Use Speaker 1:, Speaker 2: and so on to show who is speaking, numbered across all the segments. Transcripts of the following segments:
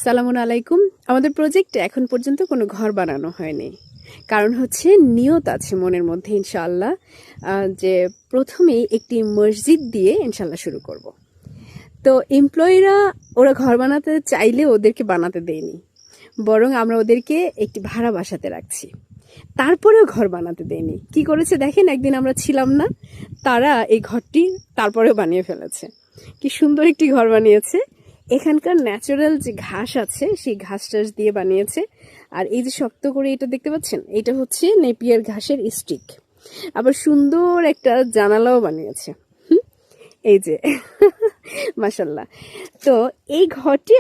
Speaker 1: সালামুন আলাইকুম। আমাদের প্রজেক্টে এখন পর্যন্ত কোনো ঘর বানানো হয়নি। কারণ হচ্ছে নিয়ত আছে মনের মধ্যে ইনশাআল্লাহ যে প্রথমেই একটি মসজিদ দিয়ে ইনশাআল্লাহ শুরু করব। তো এমপ্লয়িরা ওরা ঘর বানাতে চাইলে ওদেরকে বানাতে দেয়নি, বরং আমরা ওদেরকে একটি ভাড়া বাসাতে রাখছি। তারপরেও ঘর বানাতে দেয়নি। কি করেছে দেখেন, একদিন আমরা ছিলাম না, তারা এই ঘরটি তারপরেও বানিয়ে ফেলেছে। কি সুন্দর একটি ঘর বানিয়েছে। এখানকার ন্যাচারাল যে ঘাস আছে সেই ঘাস টাস দিয়ে বানিয়েছে। আর এই যে শক্ত করে এটা দেখতে পাচ্ছেন, এটা হচ্ছে নেপিয়ার ঘাসের স্টিক। আবার সুন্দর একটা জানালাও বানিয়েছে। এই যে মাশাল্লাহ। তো এই ঘরটি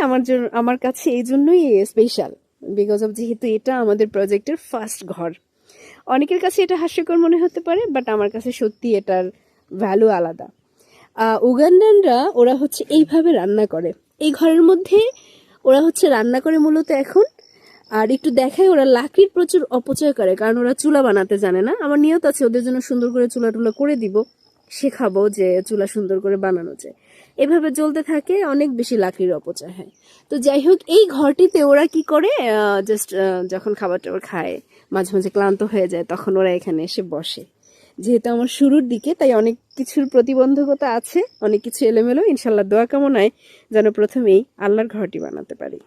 Speaker 1: আমার কাছে এই জন্যই স্পেশাল, বিকজ অফ যেহেতু এটা আমাদের প্রজেক্টের ফার্স্ট ঘর। অনেকের কাছে এটা হাস্যকর মনে হতে পারে, বাট আমার কাছে সত্যি এটার ভ্যালু আলাদা। উগান্ডানরা ওরা হচ্ছে এইভাবে রান্না করে, এই ঘরের মধ্যে ওরা হচ্ছে রান্না করে মূলত এখন। আর একটু দেখায়, ওরা লাকড়ির প্রচুর অপচয় করে, কারণ ওরা চুলা বানাতে জানে না। আমার নিয়ত আছে ওদের জন্য সুন্দর করে চুলা টুলা করে দিব, শেখাবো যে চুলা সুন্দর করে বানানো যায়। এভাবে জ্বলতে থাকে, অনেক বেশি লাকড়ির অপচয় হয়। তো যাই হোক, এই ঘরটিতে ওরা কি করে, জাস্ট যখন খাবার টাবার খায়, মাঝে মাঝে ক্লান্ত হয়ে যায়, তখন ওরা এখানে এসে বসে। যেহেতু আমার শুরুর দিকে, তাই অনেক কিছুর প্রতিবন্ধকতা আছে, অনেক কিছু এলোমেলো। ইনশাল্লাহ দোয়া কামনায় যেন প্রথমেই আল্লাহর ঘরটি বানাতে পারি।